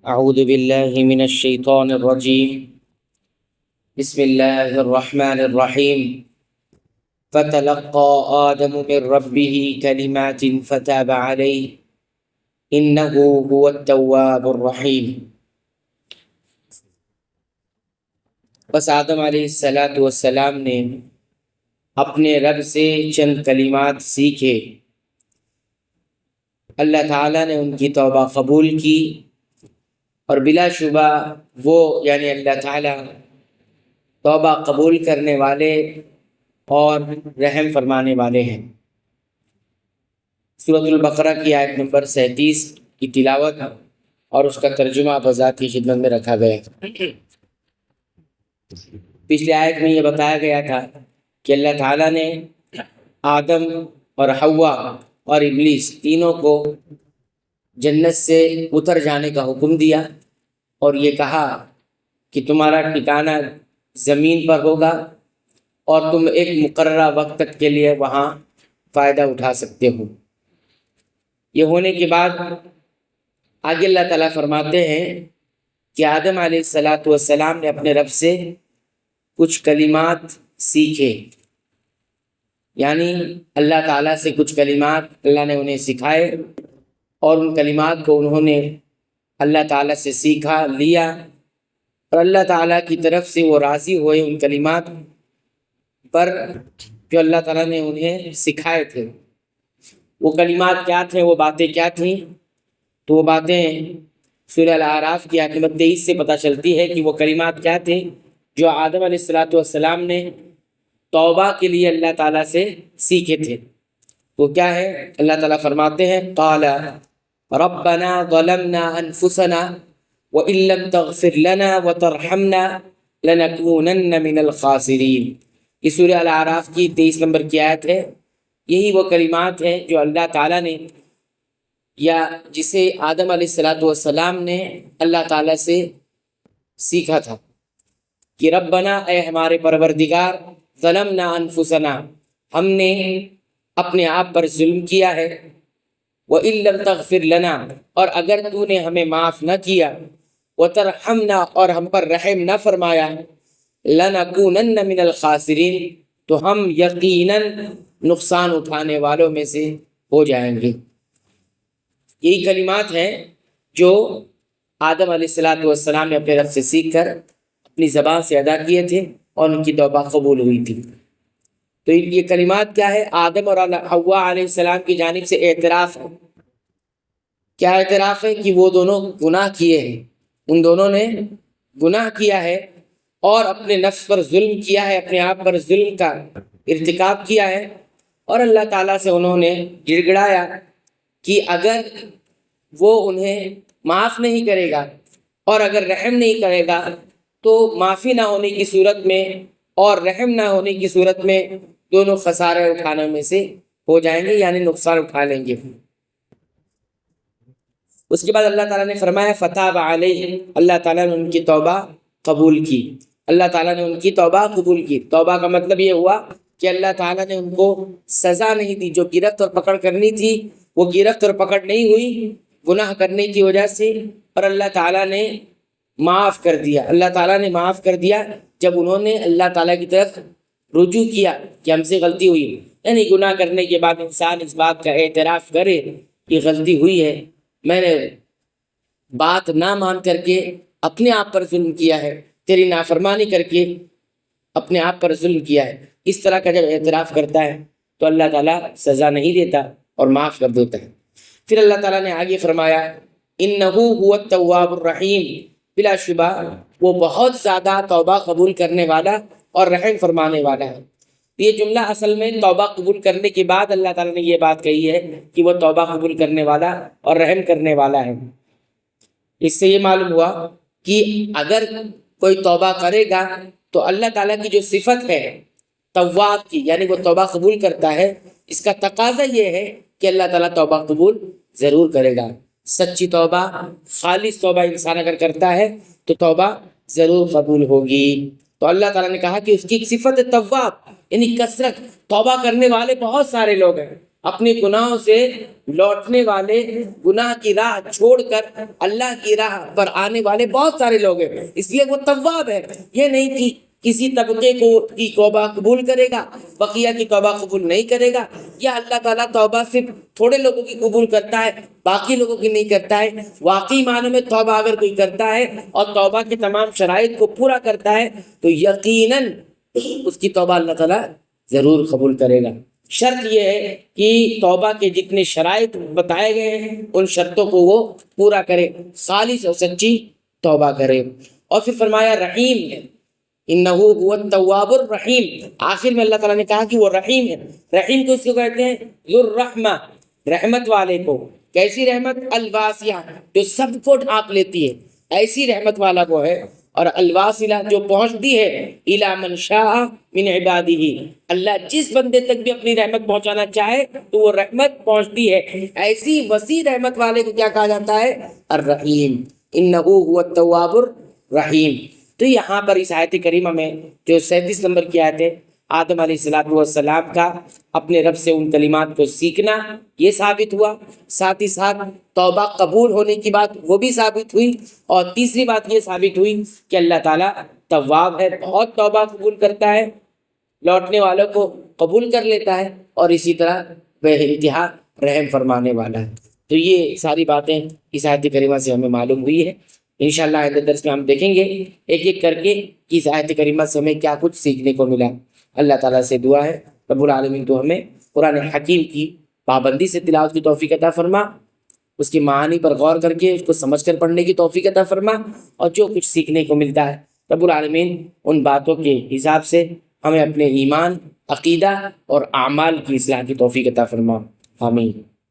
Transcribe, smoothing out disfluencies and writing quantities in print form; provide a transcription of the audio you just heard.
اعوذ باللہ من الشیطان الرجیم بسم اللہ الرحمن الرحیم فتلقى آدم من ربه كلمات فتاب عليه إنه هو التواب الرحیم۔ بس آدم علیہ السلام نے اپنے رب سے چند کلمات سیکھے، اللہ تعالیٰ نے ان کی توبہ قبول کی، اور بلا شبہ وہ یعنی اللہ تعالیٰ توبہ قبول کرنے والے اور رحم فرمانے والے ہیں۔ سورۃ البقرہ کی آیت نمبر 37 کی تلاوت اور اس کا ترجمہ بذات کی خدمت میں رکھا گیا ہے۔ پچھلی آیت میں یہ بتایا گیا تھا کہ اللہ تعالیٰ نے آدم اور حوا اور ابلیس تینوں کو جنت سے اتر جانے کا حکم دیا، اور یہ کہا کہ تمہارا ٹھکانہ زمین پر ہوگا اور تم ایک مقررہ وقت تک کے لیے وہاں فائدہ اٹھا سکتے ہو۔ یہ ہونے کے بعد آگے اللہ تعالیٰ فرماتے ہیں کہ آدم علیہ السلام نے اپنے رب سے کچھ کلمات سیکھے، یعنی اللہ تعالیٰ سے کچھ کلمات اللہ نے انہیں سکھائے، اور ان کلمات کو انہوں نے اللہ تعالیٰ سے سیکھا لیا، اور اللہ تعالیٰ کی طرف سے وہ راضی ہوئے ان کلمات پر جو اللہ تعالیٰ نے انہیں سکھائے تھے۔ وہ کلمات کیا تھے، وہ باتیں کیا تھیں؟ تو وہ باتیں سورہ الاعراف کی آیت نمبر 23 سے پتہ چلتی ہے کہ وہ کلمات کیا تھے جو آدم علیہ السلام نے توبہ کے لیے اللہ تعالیٰ سے سیکھے تھے۔ وہ کیا ہے؟ اللہ تعالیٰ فرماتے ہیں قال ربنا ظلمنا انفسنا وان لم تغفر لنا وترحمنا لنكونن من الخاسرین۔ یہ سورہ الاعراف کی 23 نمبر کی آیت ہے۔ یہی وہ کلمات ہیں جو اللہ تعالیٰ نے یا جسے آدم علیہ السلام نے اللہ تعالیٰ سے سیکھا تھا کہ ربنا، اے ہمارے پروردگار، ظلمنا انفسنا، ہم نے اپنے آپ پر ظلم کیا ہے، وَإِن لَّمْ تَغْفِرْ لَنَا، اور اگر تو نے ہمیں معاف نہ کیا، وَتَرْحَمْنَا، اور ہم پر رحم نہ فرمایا، لَنَكُونَنَّ مِنَ الْخَاسِرِينَ، تو ہم یقیناً نقصان اٹھانے والوں میں سے ہو جائیں گے۔ یہی کلمات ہیں جو آدم علیہ السلام نے اپنے رب سے سیکھ کر اپنی زبان سے ادا کیے تھے، اور ان کی توبہ قبول ہوئی تھی۔ تو یہ کلمات کیا ہے؟ آدم اور حوا علیہ السلام کی جانب سے اعتراف ہے۔ کیا اعتراف ہے؟ کہ وہ دونوں گناہ کیے ہیں، ان دونوں نے گناہ کیا ہے اور اپنے نفس پر ظلم کیا ہے، اپنے آپ پر ظلم کا ارتکاب کیا ہے، اور اللہ تعالیٰ سے انہوں نے گڑ گڑایا کہ اگر وہ انہیں معاف نہیں کرے گا اور اگر رحم نہیں کرے گا تو معافی نہ ہونے کی صورت میں اور رحم نہ ہونے کی صورت میں دونوں خسارے اٹھانے میں سے ہو جائیں گے، یعنی نقصان اٹھا لیں گے۔ اس کے بعد اللہ تعالیٰ نے فرمایا فتاب علیہ، اللہ تعالیٰ نے ان کی توبہ قبول کی۔ اللہ تعالیٰ نے ان کی توبہ قبول کی۔ توبہ کا مطلب یہ ہوا کہ اللہ تعالیٰ نے ان کو سزا نہیں دی، جو گرفت اور پکڑ کرنی تھی وہ گرفت اور پکڑ نہیں ہوئی گناہ کرنے کی وجہ سے، اور اللہ تعالیٰ نے معاف کر دیا۔ اللہ تعالیٰ نے معاف کر دیا جب انہوں نے اللہ تعالیٰ کی طرف رجوع کیا کہ ہم سے غلطی ہوئی۔ یعنی گناہ کرنے کے بعد انسان اس بات کا اعتراف کرے کہ غلطی ہوئی ہے، میں نے بات نہ مان کر کے اپنے آپ پر ظلم کیا ہے، تیری نافرمانی کر کے اپنے آپ پر ظلم کیا ہے، اس طرح کا جب اعتراف کرتا ہے تو اللہ تعالیٰ سزا نہیں دیتا اور معاف کر دیتا ہے۔ پھر اللہ تعالیٰ نے آگے فرمایا انہ هو التواب الرحیم، بلا شبہ وہ بہت زیادہ توبہ قبول کرنے والا اور رحم فرمانے والا ہے۔ یہ جملہ اصل میں توبہ قبول کرنے کے بعد اللہ تعالیٰ نے یہ بات کہی ہے کہ وہ توبہ قبول کرنے والا اور رحم کرنے والا ہے۔ اس سے یہ معلوم ہوا کہ اگر کوئی توبہ کرے گا تو اللہ تعالیٰ کی جو صفت ہے تواب کی، یعنی وہ توبہ قبول کرتا ہے، اس کا تقاضا یہ ہے کہ اللہ تعالیٰ توبہ قبول ضرور کرے گا۔ سچی توبہ، خالص توبہ انسان اگر کرتا ہے تو توبہ ضرور قبول ہوگی۔ تو اللہ تعالیٰ نے کہا کہ اس کی ایک صفت ہے تواب، یعنی کثرت، توبہ کرنے والے بہت سارے لوگ ہیں، اپنے گناہوں سے لوٹنے والے، گناہ کی راہ چھوڑ کر اللہ کی راہ پر آنے والے بہت سارے لوگ ہیں، اس لیے وہ تواب ہے۔ یہ نہیں کہ کسی طبقے کی توبہ قبول کرے گا، بقیہ کی توبہ قبول نہیں کرے گا، یا اللہ تعالیٰ توبہ صرف تھوڑے لوگوں کی قبول کرتا ہے باقی لوگوں کی نہیں کرتا ہے۔ واقعی معنوں میں توبہ اگر کوئی کرتا ہے اور توبہ کے تمام شرائط کو پورا کرتا ہے تو یقیناً اس کی توبہ اللہ تعالیٰ ضرور قبول کرے گا۔ شرط یہ ہے کہ توبہ کے جتنے شرائط بتائے گئے ہیں ان شرطوں کو وہ پورا کرے، خالص اور سچی توبہ کرے۔ اور پھر فرمایا رحیم ہے، انہ هو التواب الرحیم۔ آخر میں اللہ تعالیٰ نے کہا کہ وہ رحیم ہے۔ رحیم کو اس کو کہتے ہیں ذو الرحمہ، رحمت والے کو۔ کیسی رحمت؟ الواسعہ، جو سب کو ڈھانپ لیتی ہے، ایسی رحمت والا وہ ہے۔ اور الواصلہ، جو پہنچتی ہے الی من شاء من عبادہ، اللہ جس بندے تک بھی اپنی رحمت پہنچانا چاہے تو وہ رحمت پہنچتی ہے۔ ایسی وسیع رحمت والے کو کیا کہا جاتا ہے؟ الرحیم، انہ هو التواب الرحیم۔ تو یہاں پر اس آیت کریمہ میں جو 37 نمبر کی آیت ہے، آدم علیہ السلام کا اپنے رب سے ان کلمات کو سیکھنا یہ ثابت ہوا، ساتھ ہی ساتھ توبہ قبول ہونے کی بات وہ بھی ثابت ہوئی، اور تیسری بات یہ ثابت ہوئی کہ اللہ تعالیٰ تواب ہے، بہت توبہ قبول کرتا ہے، لوٹنے والوں کو قبول کر لیتا ہے، اور اسی طرح بے انتہا رحم فرمانے والا ہے۔ تو یہ ساری باتیں اس آیت کریمہ سے ہمیں معلوم ہوئی ہے۔ انشاءاللہ آئندہ درس میں ہم دیکھیں گے ایک ایک کر کے کہ اس آیت کریمہ سے ہمیں کیا کچھ سیکھنے کو ملا۔ اللہ تعالیٰ سے دعا ہے رب العالمین تو ہمیں قرآن حکیم کی پابندی سے تلاوت کی توفیق عطا فرما، اس کی معانی پر غور کر کے اس کو سمجھ کر پڑھنے کی توفیق عطا فرما، اور جو کچھ سیکھنے کو ملتا ہے رب العالمین ان باتوں کے حساب سے ہمیں اپنے ایمان، عقیدہ اور اعمال کی اصلاح کی توفیق عطا فرما۔ آمین۔